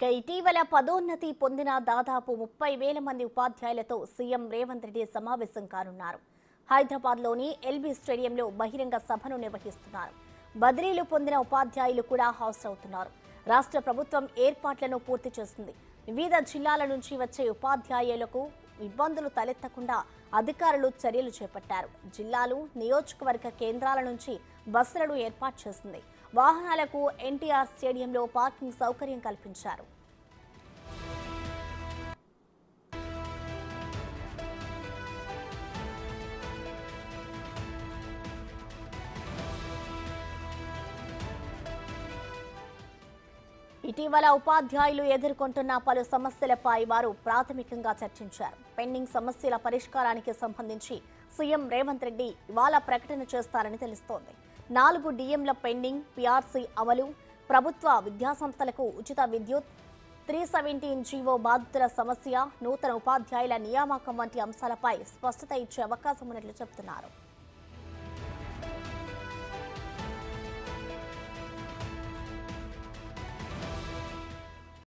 ఇక ఇటీవల పదోన్నతి పొందిన దాదాపు 30,000 మంది ఉపాధ్యాయులతో సీఎం రేవంత్ రెడ్డి సమావేశం కానున్నారు. హైదరాబాద్లోని ఎల్బీ స్టేడియంలో బహిరంగ సభను నిర్వహిస్తున్నారు. బదిలీలు పొందిన ఉపాధ్యాయులు కూడా హాజరవుతున్నారు. రాష్ట్ర ప్రభుత్వం ఏర్పాట్లను పూర్తి చేసింది. వివిధ జిల్లాల నుంచి వచ్చే ఉపాధ్యాయులకు ఇబ్బందులు తలెత్తకుండా అధికారులు చర్యలు చేపట్టారు. జిల్లాలు, నియోజకవర్గ కేంద్రాల నుంచి బస్సులను ఏర్పాటు చేసింది. వాహనాలకు ఎన్టీఆర్ స్టేడియంలో పార్కింగ్ సౌకర్యం కల్పించారు. ఇటీవల ఉపాధ్యాయులు ఎదుర్కొంటున్న పలు సమస్యలపై వారు ప్రాథమికంగా చర్చించారు. పెండింగ్ సమస్యల పరిష్కారానికి సంబంధించి సీఎం రేవంత్ రెడ్డి ఇవాళ ప్రకటన చేస్తారని తెలుస్తోంది. 4 డిఎంల పెండింగ్, పీఆర్సీ అమలు, ప్రభుత్వ విద్యాసంస్థలకు ఉచిత విద్యుత్, 317 జీవో బాధితుల సమస్య, నూతన ఉపాధ్యాయుల నియామకం వంటి అంశాలపై స్పష్టత ఇచ్చే అవకాశం ఉన్నట్లు చెబుతున్నారు.